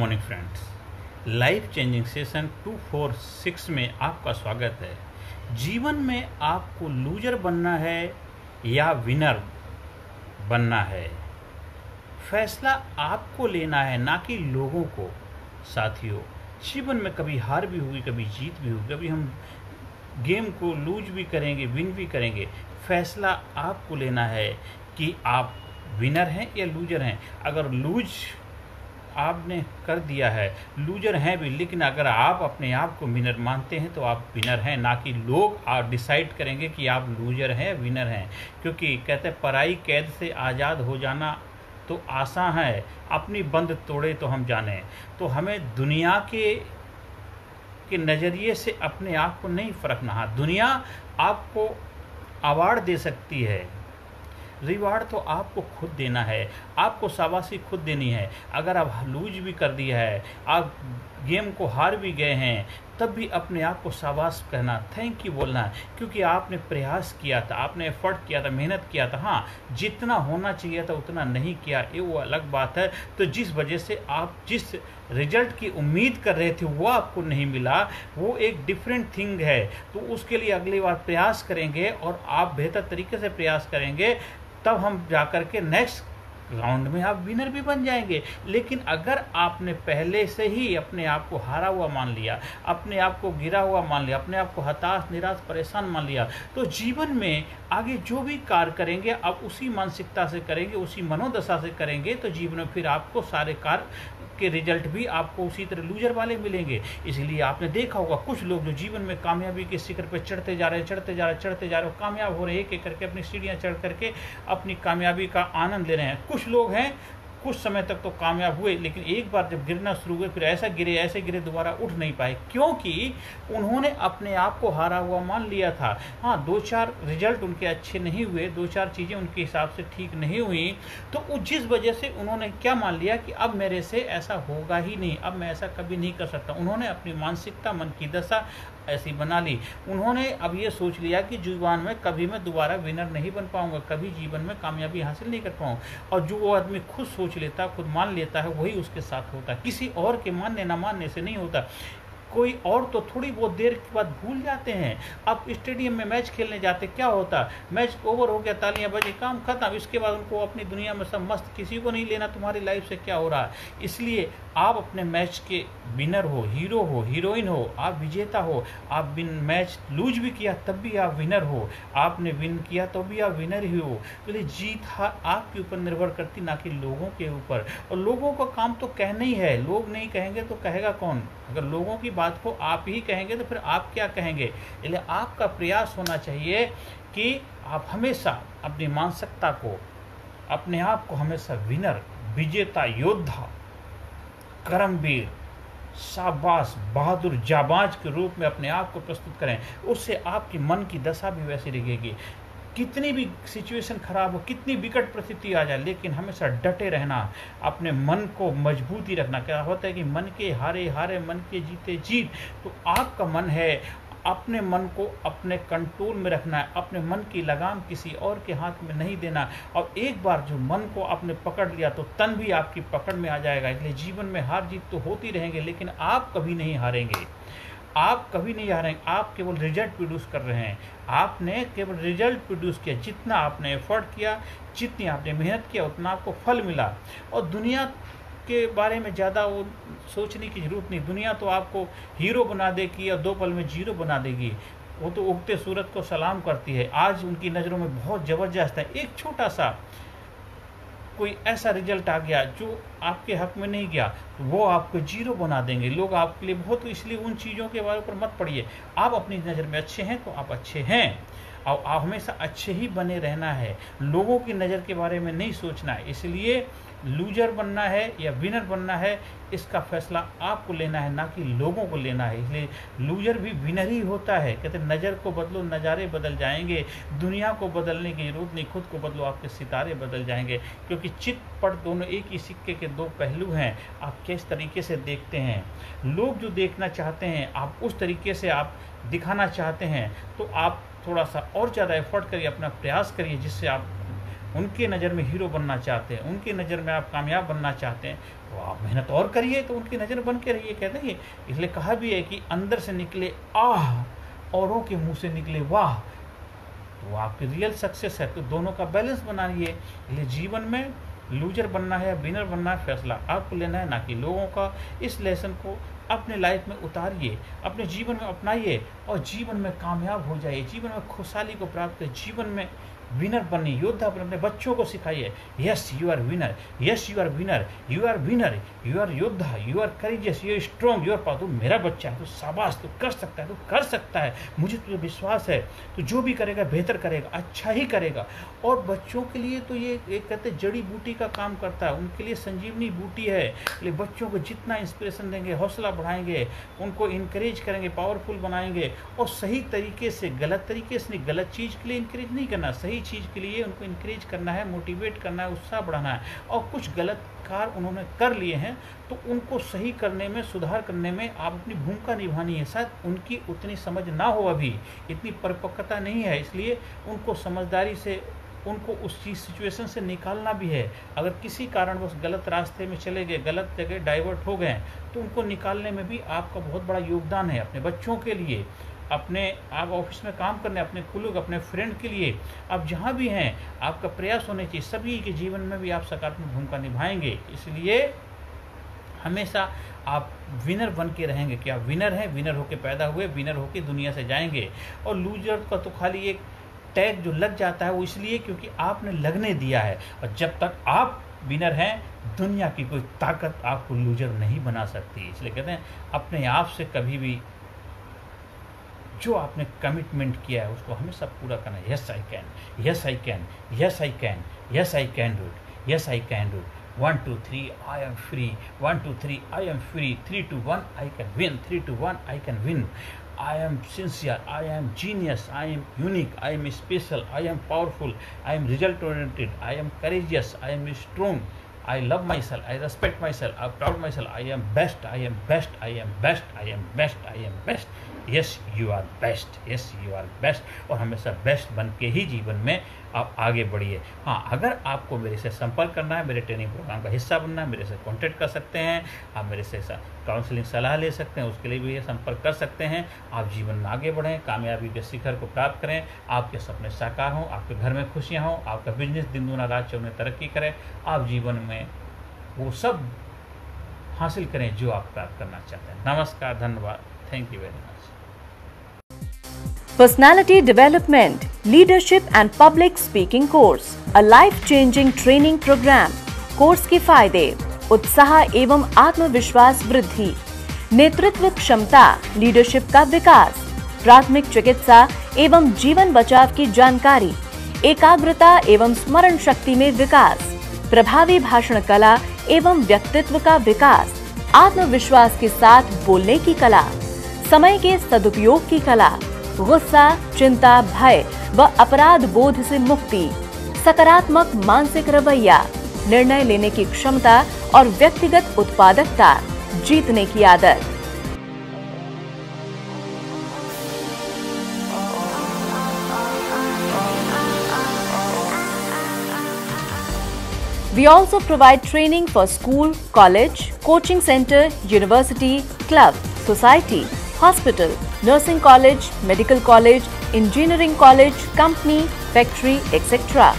Morning friends, life changing session 246 में आपका स्वागत है। जीवन में आपको लूजर बनना है या विनर बनना है, फैसला आपको लेना है, ना कि लोगों को। साथियों, जीवन में कभी हार भी होगी, कभी जीत भी होगी, कभी हम गेम को लूज भी करेंगे, विन भी करेंगे। फैसला आपको लेना है कि आप विनर हैं या लूजर हैं। अगर लूज आपने कर दिया है, लूजर हैं भी, लेकिन अगर आप अपने आप को विनर मानते हैं तो आप विनर हैं, ना कि लोग आप डिसाइड करेंगे कि आप लूजर हैं विनर हैं। क्योंकि कहते हैं पराई कैद से आज़ाद हो जाना तो आसान है, अपनी बंद तोड़े तो हम जाने। तो हमें दुनिया के नज़रिए से अपने आप को नहीं परखना। हाँ, दुनिया आपको अवार्ड दे सकती है, रिवार्ड तो आपको खुद देना है, आपको शाबाशी खुद देनी है। अगर आप लूज भी कर दिया है, आप गेम को हार भी गए हैं, तब भी अपने आप को शाबाश कहना, थैंक यू बोलना, क्योंकि आपने प्रयास किया था, आपने एफर्ट किया था, मेहनत किया था। हाँ, जितना होना चाहिए था उतना नहीं किया, ये वो अलग बात है। तो जिस वजह से आप जिस रिजल्ट की उम्मीद कर रहे थे वो आपको नहीं मिला, वो एक डिफरेंट थिंग है। तो उसके लिए अगली बार प्रयास करेंगे और आप बेहतर तरीके से प्रयास करेंगे, तब हम जाकर के नेक्स्ट राउंड में आप विनर भी बन जाएंगे। लेकिन अगर आपने पहले से ही अपने आप को हारा हुआ मान लिया, अपने आप को गिरा हुआ मान लिया, अपने आप को हताश, निराश, परेशान मान लिया, तो जीवन में आगे जो भी कार्य करेंगे आप उसी मानसिकता से करेंगे, उसी मनोदशा से करेंगे, तो जीवन में फिर आपको सारे कार्य के रिजल्ट भी आपको उसी तरह लूजर वाले मिलेंगे। इसलिए आपने देखा होगा कुछ लोग जो जीवन में कामयाबी के शिखर पर चढ़ते जा रहे हैं, कामयाब हो रहे हैं, एक एक करके अपनी सीढ़ियाँ चढ़ करके अपनी कामयाबी का आनंद ले रहे हैं। कुछ लोग हैं कुछ समय तक तो कामयाब हुए, लेकिन एक बार जब गिरना शुरू हुए, फिर ऐसे गिरे दोबारा उठ नहीं पाए, क्योंकि उन्होंने अपने आप को हारा हुआ मान लिया था। हाँ, 2-4 रिजल्ट उनके अच्छे नहीं हुए, 2-4 चीज़ें उनके हिसाब से ठीक नहीं हुई, तो जिस वजह से उन्होंने क्या मान लिया कि अब मेरे से ऐसा होगा ही नहीं, अब मैं ऐसा कभी नहीं कर सकता। उन्होंने अपनी मानसिकता, मन की दशा ऐसी बना ली। उन्होंने अब ये सोच लिया कि जीवन में कभी मैं दोबारा विनर नहीं बन पाऊंगा, कभी जीवन में कामयाबी हासिल नहीं कर पाऊंगा। और जो वो आदमी खुद सोच लेता, खुद मान लेता है, वही उसके साथ होता है। किसी और के मानने ना मानने से नहीं होता। कोई और तो थोड़ी बहुत देर के बाद भूल जाते हैं। आप स्टेडियम में मैच खेलने जाते, क्या होता, मैच ओवर हो गया, तालियां बजी, काम खत्म, इसके बाद उनको अपनी दुनिया में सब मस्त, किसी को नहीं लेना तुम्हारी लाइफ से क्या हो रहा है। इसलिए आप अपने मैच के विनर हो, हीरो हो, हीरोइन हो, आप विजेता हो। आप मैच लूज भी किया तब भी आप विनर हो, आपने विन किया तो भी आप विनर ही हो। तो जीत हार आपके ऊपर निर्भर करती, ना कि लोगों के ऊपर। और लोगों का काम तो कहना ही है, लोग नहीं कहेंगे तो कहेगा कौन। अगर लोगों की बात को आप ही कहेंगे तो फिर आप क्या कहेंगे। इसलिए आपका प्रयास होना चाहिए कि आप हमेशा अपनी मानसिकता को, अपने आप को हमेशा विनर, विजेता, योद्धा, कर्मवीर, शाबाश, बहादुर, जाबाज के रूप में अपने आप को प्रस्तुत करें। उससे आपकी मन की दशा भी वैसी रहेगी। कितनी भी सिचुएशन खराब हो, कितनी विकट परिस्थिति आ जाए, लेकिन हमेशा डटे रहना, अपने मन को मजबूती रखना। क्या होता है कि मन के हारे हारे, मन के जीते जीत। तो आपका मन है, अपने मन को अपने कंट्रोल में रखना है, अपने मन की लगाम किसी और के हाथ में नहीं देना। और एक बार जो मन को आपने पकड़ लिया तो तन भी आपकी पकड़ में आ जाएगा। इसलिए जीवन में हार जीत तो होती रहेंगे, लेकिन आप कभी नहीं हारेंगे, आप कभी नहीं हारेंगे। आप केवल रिजल्ट प्रोड्यूस कर रहे हैं, आपने केवल रिजल्ट प्रोड्यूस किया। जितना आपने एफर्ट किया, जितनी आपने मेहनत किया, उतना आपको फल मिला। और दुनिया के बारे में ज़्यादा वो सोचने की ज़रूरत नहीं। दुनिया तो आपको हीरो बना देगी और 2 पल में जीरो बना देगी। वो तो उगते सूरज को सलाम करती है। आज उनकी नज़रों में बहुत ज़बरदस्त है, एक छोटा सा कोई ऐसा रिजल्ट आ गया जो आपके हक में नहीं गया, वो आपको जीरो बना देंगे लोग आपके लिए बहुत। इसलिए उन चीज़ों के बारे पर मत पड़िए। आप अपनी नज़र में अच्छे हैं तो आप अच्छे हैं, और आप हमेशा अच्छे ही बने रहना है, लोगों की नज़र के बारे में नहीं सोचना है। इसलिए लूजर बनना है या विनर बनना है, इसका फैसला आपको लेना है, ना कि लोगों को लेना है। इसलिए लूजर भी विनर ही होता है। कहते हैं नज़र को बदलो, नज़ारे बदल जाएंगे। दुनिया को बदलने की जरूरत नहीं, खुद को बदलो, आपके सितारे बदल जाएंगे। क्योंकि चित पट दोनों एक ही सिक्के के 2 पहलू हैं। आप किस तरीके से देखते हैं, लोग जो देखना चाहते हैं आप उस तरीके से आप दिखाना चाहते हैं, तो आप थोड़ा सा और ज़्यादा एफर्ट करिए, अपना प्रयास करिए, जिससे आप उनके नज़र में हीरो बनना चाहते हैं, उनकी नज़र में आप कामयाब बनना चाहते हैं, तो आप मेहनत और करिए, तो उनकी नज़र बन के रहिए। कहते हैं इसलिए कहा भी है कि अंदर से निकले आह, औरों के मुंह से निकले वाह, तो आपकी रियल सक्सेस है। तो दोनों का बैलेंस बनाइए। इसलिए जीवन में लूजर बनना है या विनर बनना है, फैसला आपको लेना है, ना कि लोगों का। इस लेसन को अपने लाइफ में उतारिए, अपने जीवन में अपनाइए और जीवन में कामयाब हो जाइए, जीवन में खुशहाली को प्राप्त करिए, जीवन में विनर बनिए, योद्धा बनिए। अपने बच्चों को सिखाइए, yes you are winner, yes you are winner, you are winner, you are योद्धा, you are courageous, you are strong, you are power. तू मेरा बच्चा है, तू शाबाश, तू कर सकता है, तू कर सकता है, मुझे तुझे विश्वास है, तो जो भी करेगा बेहतर करेगा, अच्छा ही करेगा। और बच्चों के लिए तो ये एक कहते जड़ी बूटी का काम करता है, उनके लिए संजीवनी बूटी है। इसलिए बच्चों को जितना इंस्पिरेशन देंगे, हौसला बढ़ाएंगे, उनको इनकरेज करेंगे, पावरफुल बनाएंगे, और सही तरीके से, गलत तरीके से नहीं, गलत चीज़ के लिए इनकरेज नहीं करना, सही चीज़ के लिए उनको इनकरेज करना है, मोटिवेट करना है, उत्साह बढ़ाना है। और कुछ गलत कार्य उन्होंने कर लिए हैं तो उनको सही करने में, सुधार करने में आप अपनी भूमिका निभानी है। शायद उनकी उतनी समझ ना हो, अभी इतनी परिपक्वता नहीं है, इसलिए उनको समझदारी से उनको उस चीज़ सिचुएशन से निकालना भी है। अगर किसी कारण वो गलत रास्ते में चले गए, गलत जगह डाइवर्ट हो गए, तो उनको निकालने में भी आपका बहुत बड़ा योगदान है। अपने बच्चों के लिए, अपने आप ऑफिस में काम करने, अपने कुलूग, अपने फ्रेंड के लिए, आप जहाँ भी हैं आपका प्रयास होने चाहिए, सभी के जीवन में भी आप सकारात्मक भूमिका निभाएंगे। इसलिए हमेशा आप विनर बन के रहेंगे कि आप विनर हैं, विनर होके पैदा हुए, विनर होके दुनिया से जाएंगे। और लूजर का तो खाली एक टैग जो लग जाता है वो इसलिए क्योंकि आपने लगने दिया है। और जब तक आप विनर हैं, दुनिया की कोई ताकत आपको लूजर नहीं बना सकती। इसलिए कहते हैं अपने आप से कभी भी जो आपने कमिटमेंट किया है उसको हमेशा पूरा करना है। Yes I can, yes I can, yes I can, yes I can do it, yes I can do it. 1 2 3 I am free, 1 2 3 I am free, 3 2 1 I can win, 3 2 1 I can win. I am sincere, I am genius, I am unique, I am special, I am powerful, I am result oriented, I am courageous, I am strong, I love myself, I respect myself, I am proud of myself, I am best, I am best, I am best, I am best, I am best. Yes, you are best, yes, you are best. और हमेशा best बन के ही जीवन में आप आगे बढ़िए। हाँ, अगर आपको मेरे से संपर्क करना है, मेरे ट्रेनिंग प्रोग्राम का हिस्सा बनना है, मेरे से कॉन्टेक्ट कर सकते हैं, आप मेरे से काउंसलिंग सलाह ले सकते हैं, उसके लिए भी ये संपर्क कर सकते हैं। आप जीवन में आगे बढ़ें, कामयाबी के शिखर को प्राप्त करें, आपके सपने साकार हों, आपके घर में खुशियाँ हों, आपका बिजनेस दिन दूना रात चौगुना तरक्की करे, आप जीवन में वो सब हासिल करें जो आप प्राप्त करना चाहते हैं। नमस्कार, धन्यवाद, thank you very much. Personality Development, Leadership and Public Speaking Course, a life-changing training program. Course के फायदे: उत्साह एवं आत्मविश्वास वृद्धि, नेतृत्व क्षमता, लीडरशिप का विकास, प्राथमिक चिकित्सा एवं जीवन बचाव की जानकारी, एकाग्रता एवं स्मरण शक्ति में विकास, प्रभावी भाषण कला एवं व्यक्तित्व का विकास, आत्मविश्वास के साथ बोलने की कला, समय के सदुपयोग की कला, गुस्सा, चिंता, भय व अपराध बोध से मुक्ति, सकारात्मक मानसिक रवैया, निर्णय लेने की क्षमता और व्यक्तिगत उत्पादकता, जीतने की आदत। We also provide training for school, college, coaching center, university, club, society, hospital, nursing college, medical college, engineering college, company, factory, etc.